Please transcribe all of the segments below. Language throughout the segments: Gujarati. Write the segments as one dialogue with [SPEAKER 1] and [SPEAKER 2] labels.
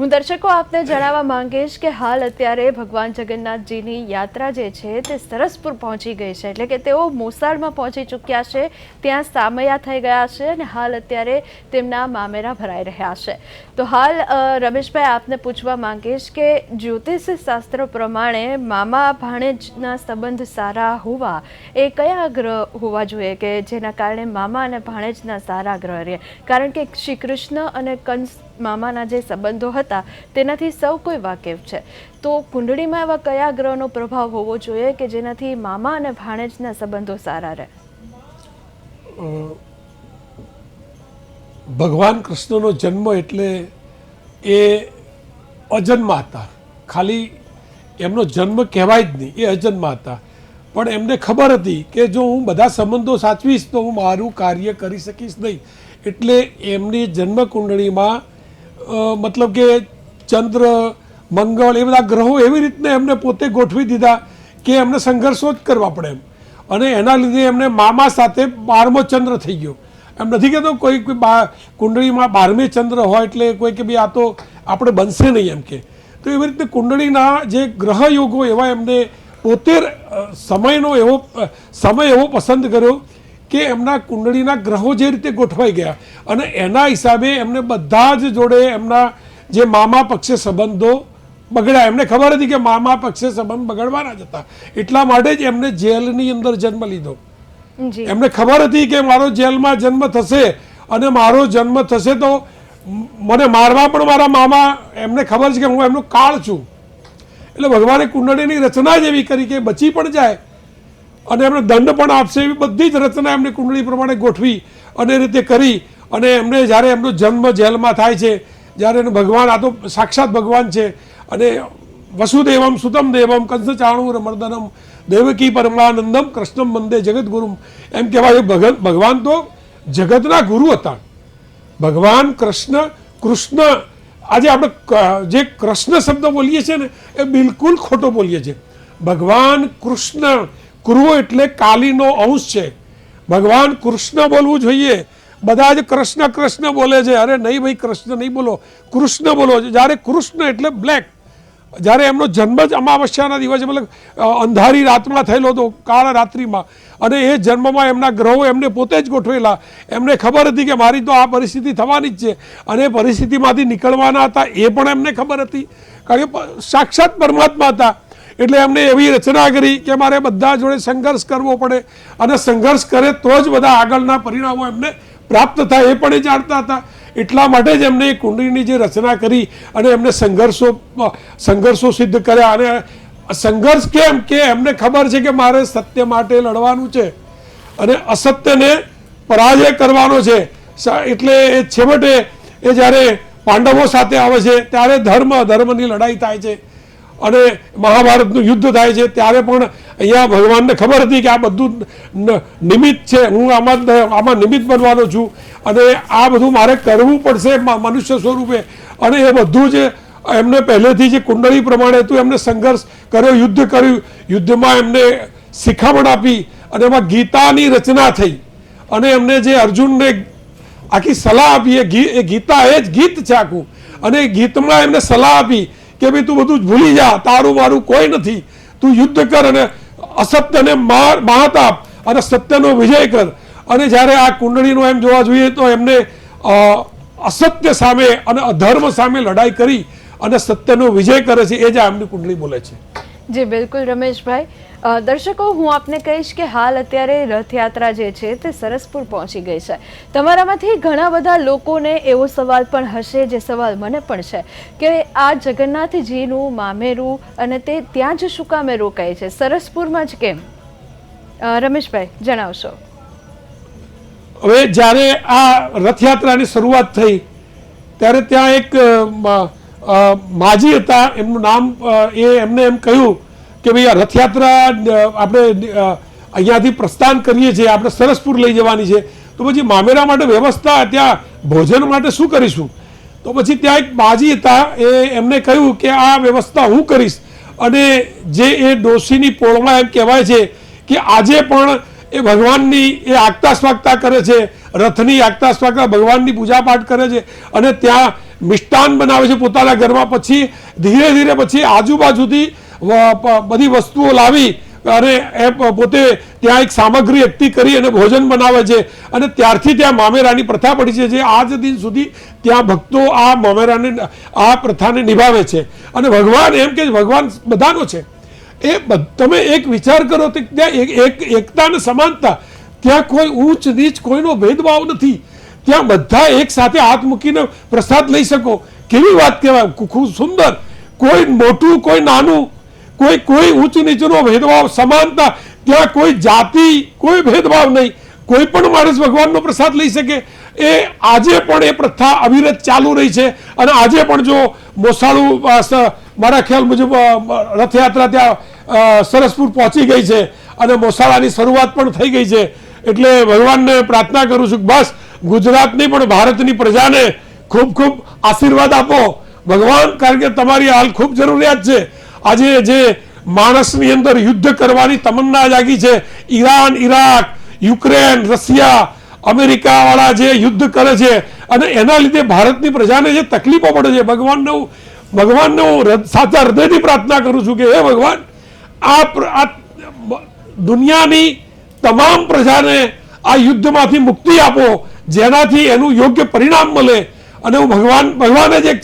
[SPEAKER 1] હું દર્શકો આપને જણાવવા માંગીશ કે હાલ અત્યારે ભગવાન જગન્નાથજીની યાત્રા જે છે તે સરસપુર પહોંચી ગઈ છે, એટલે કે તેઓ મોસાળમાં પહોંચી ચૂક્યા છે, ત્યાં સામૈયા થઈ ગયા છે અને હાલ અત્યારે તેમના મામેરા ભરાઈ રહ્યા છે. તો હાલ રમેશભાઈ આપને પૂછવા માંગીશ કે જ્યોતિષ શાસ્ત્ર પ્રમાણે મામા ભાણેજના સંબંધ સારા હોવા એ કયા ગ્રહ હોવા જોઈએ કે જેના કારણે મામા અને ભાણેજના સારા ગ્રહ રહે? કારણ કે શ્રી કૃષ્ણ અને કંસ મામાના જે સંબંધો હતા તેનાથી સૌ કોઈ વાકેફ છે. તો કુંડળીમાં એવા કયા ગ્રહનો પ્રભાવ હોવો જોઈએ કે જેનાથી મામા અને ભાણેજના સંબંધો સારા રહે?
[SPEAKER 2] ભગવાન કૃષ્ણનો જન્મ એટલે એ અજન્મા હતા. ખાલી એમનો જન્મ કહેવાય જ નહીં, એ અજન્મા હતા. પણ એમને ખબર હતી કે જો હું બધા સંબંધો સાચવીશ તો હું મારું કાર્ય કરી શકીશ નહીં. એટલે એમની જન્મ કુંડળીમાં મતલબ કે ચંદ્ર, મંગળ એ બધા ગ્રહો એવી રીતના એમને પોતે ગોઠવી દીધા કે એમને સંઘર્ષો જ કરવા પડે એમ. અને એના લીધે એમને મામા સાથે 12મો ચંદ્ર થઈ ગયો. એમ નથી કહેતો કોઈ કુંડળીમાં 12મે ચંદ્ર હોય એટલે કોઈ કે ભાઈ આ તો આપણે બનશે નહીં એમ કે. તો એવી રીતે કુંડળીના જે ગ્રહ યોગો એવા એમને પોતે સમય એવો પસંદ કર્યો કે એમના કુંડળીના ગ્રહો જે રીતે ગોઠવાઈ ગયા અને એના હિસાબે એમને બધા જ જોડે એમના જે મામા પક્ષે સંબંધો બગડ્યા. એમને ખબર હતી કે મામા પક્ષે સંબંધ બગડવાના જ હતા, એટલા માટે જ એમને જેલની અંદર જન્મ લીધો. એમને ખબર હતી કે મારો જેલમાં જન્મ થશે અને મારો જન્મ થશે તો મને મારવા પણ મારા મામા, એમને ખબર છે કે હું એમનો કાળ છું. એટલે ભગવાને કુંડળીની રચના જ એવી કરી કે બચી પણ જાય અને એમને દંડ પણ આપશે, એવી બધી જ રચના એમને કુંડળી પ્રમાણે ગોઠવી અને એ રીતે કરી. અને એમને જ્યારે એમનો જન્મ જેલમાં થાય છે, જ્યારે ભગવાન, આ તો સાક્ષાત ભગવાન છે, અને વસુદેવમ સુતમ દેવમ કંસ ચાણુર મર્દનમ દેવકી પરમાનંદમ કૃષ્ણમ વંદે જગદગુરુમ એમ કહેવાય. ભગવાન તો જગતના ગુરુ હતા. ભગવાન કૃષ્ણ આજે આપણે જે કૃષ્ણ શબ્દ બોલીએ છીએ ને એ બિલકુલ ખોટો બોલીએ છીએ. ભગવાન કૃષ્ણ, કૃ એટલે કાલીનો અંશ છે. ભગવાન કૃષ્ણ બોલવું જોઈએ. બધા જ કૃષ્ણ કૃષ્ણ બોલે છે. અરે નહીં ભાઈ, કૃષ્ણ નહીં બોલો, કૃષ્ણ બોલો. જ્યારે કૃષ્ણ એટલે બ્લેક. જ્યારે એમનો જન્મ જ અમાવસ્યાના દિવસે મતલબ અંધારી રાતમાં થયેલો હતો, કાળ રાત્રિમાં, અને એ જન્મમાં એમના ગ્રહો એમને પોતે જ ગોઠવેલા. એમને ખબર હતી કે મારી તો આ પરિસ્થિતિ થવાની જ છે અને એ પરિસ્થિતિમાંથી નીકળવાના હતા, એ પણ એમને ખબર હતી, કારણ કે સાક્ષાત પરમાત્મા હતા. એટલે એમને એવી રચના કરી કે મારે બધા જોડે સંઘર્ષ કરવો પડે અને સંઘર્ષ કરે તો જ બધા આગળના પરિણામો એમને પ્રાપ્ત થાય, એ પણ એ જાણતા હતા. એટલા માટે જ એમને કુંડળીની જે રચના કરી અને એમને સંઘર્ષો સિદ્ધ કર્યા. અને સંઘર્ષ કેમ કે એમને ખબર છે કે મારે સત્ય માટે લડવાનું છે અને અસત્યને પરાજય કરવાનો છે. એટલે એ છેવટે એ જ્યારે પાંડવો સાથે આવે છે ત્યારે ધર્મની લડાઈ થાય છે અને મહાભારતનું યુદ્ધ થાય છે. ત્યારે પણ અહીંયા ભગવાનને ખબર હતી કે આ બધું નિમિત્ત છે, હું આમાં નિમિત્ત બનવાનો છું અને આ બધું મારે કરવું પડશે મનુષ્ય સ્વરૂપે. અને એ બધું જ એમને પહેલેથી જે કુંડળી પ્રમાણે હતું એમને સંઘર્ષ કર્યો, યુદ્ધ કર્યું. યુદ્ધમાં એમને શિખામણ આપી અને એમાં ગીતાની રચના થઈ. અને એમને જે અર્જુનને આખી સલાહ આપી, એ ગીતા એ જ ગીત છે આખું. અને એ ગીતમાં એમને સલાહ આપી કે ભાઈ તું બધું ભૂલી જા, તારું મારું કોઈ નથી, તું યુદ્ધ કર અને અસત્યને માત આપ અને સત્યનો વિજય કર. અને જ્યારે આ કુંડળીનો એમ જોવા જોઈએ તો એમને અસત્ય સામે અને અધર્મ સામે લડાઈ કરી અને સત્યનો વિજય કરે છે, એ જ એમની કુંડળી બોલે છે.
[SPEAKER 1] જી બિલકુલ રમેશભાઈ. દર્શકો, હું આપને કહીશ કે હાલ અત્યારે રથયાત્રા જે છે તે સરસપુર પહોંચી ગઈ છે. તમારામાંથી ઘણા બધા લોકોને એવો સવાલ પણ હશે, જે સવાલ મને પણ છે, કે આ જગન્નાથજીનું મામેરું અને તે ત્યાં જ શું કામે રોકાય છે, સરસપુરમાં જ કેમ? રમેશભાઈ જણાવશો.
[SPEAKER 2] હવે જ્યારે આ રથયાત્રાની શરૂઆત થઈ ત્યારે ત્યાં એક માજી હતા, એમનું નામ, એમને એમ કહ્યું કે ભાઈ આ રથયાત્રા આપણે અહીંયાથી પ્રસ્થાન કરીએ છીએ, આપણે સરસપુર લઈ જવાની છે, તો પછી મામેરા માટે વ્યવસ્થા, ત્યાં ભોજન માટે શું કરીશું? તો પછી ત્યાં એક માજી હતા, એમને કહ્યું કે આ વ્યવસ્થા હું કરીશ. અને જે એ ડોશીની પોળમાં એમ કહેવાય છે કે આજે પણ એ ભગવાનની એ આગતા સ્વાગતા કરે છે, રથની આગતા સ્વાગતા, ભગવાનની પૂજા પાઠ કરે છે. અને ત્યાં મિષ્ટાન બનાવે છે પોતાના ઘરમાં, પછી ધીરે ધીરે પછી આજુબાજુથી બધી વસ્તુઓ લાવી અને એ પોતે ત્યાં એક સામગ્રી એકઠી કરી અને ભોજન બનાવે છે, અને ત્યારથી ત્યાં મામેરાની પ્રથા પડી છે, જે આજ દિન સુધી ત્યાં ભક્તો આ મામેરાને આ પ્રથાને નિભાવે છે. અને ભગવાન એમ કે ભગવાન બધાનો છે. તમે એક વિચાર કરો તો ત્યાં એકતા અને સમાનતા, ત્યાં કોઈ ઊંચ નીચ કોઈનો ભેદભાવ નથી. ત્યાં બધા એક સાથે હાથ મૂકીને પ્રસાદ લઈ શકો. કેવી વાત કહેવાય, ખૂબ સુંદર. કોઈ મોટું કોઈ નાનું, કોઈ ઊંચ નીચનો ભેદભાવ, સમાનતા. ત્યાં કોઈ જાતિ કોઈ ભેદભાવ નહીં. કોઈ પણ માણસ ભગવાનનો પ્રસાદ લઈ શકે. એ આજે પણ એ પ્રથા અવિરત ચાલુ રહી છે. અને આજે પણ જો મોસાળું, મારા ખ્યાલ મુજબ રથયાત્રા ત્યાં સરસપુર પહોંચી ગઈ છે અને મોસાળાની શરૂઆત પણ થઈ ગઈ છે. એટલે ભગવાનને પ્રાર્થના કરું છું કે બસ ગુજરાતની પણ ભારતની પ્રજાને ખૂબ ખૂબ આશીર્વાદ આપો ભગવાન, કારણ કે તમારી હાલ ખૂબ જરૂરિયાત છે. આજે જે માણસની અંદર યુદ્ધ કરવાની તમન્ના જાગી છે, Iran, Iraq, Ukraine, Russia, America વાળા જે યુદ્ધ કરે છે, અને એના લીધે ભારતની પ્રજાને જે તકલીફો પડે છે, ભગવાનને હું સાચા હૃદયથી પ્રાર્થના કરું છું કે હે ભગવાન, આ દુનિયાની તમામ પ્રજાને આ યુદ્ધમાંથી મુક્તિ આપો, જેનાથી એનું યોગ્ય પરિણામ મળે. અને હું ભગવાન જ એક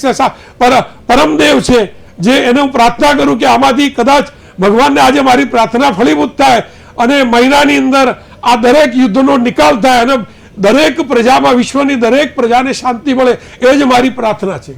[SPEAKER 2] પરમદેવ છે, જે એને હું પ્રાર્થના કરું કે આમાંથી કદાચ ભગવાનને આજે મારી પ્રાર્થના ફળીભૂત થાય અને મહિનાની અંદર આ દરેક યુદ્ધનો નિકાલ થાય અને દરેક પ્રજામાં, વિશ્વની દરેક પ્રજાને શાંતિ મળે. એ જ મારી પ્રાર્થના છે.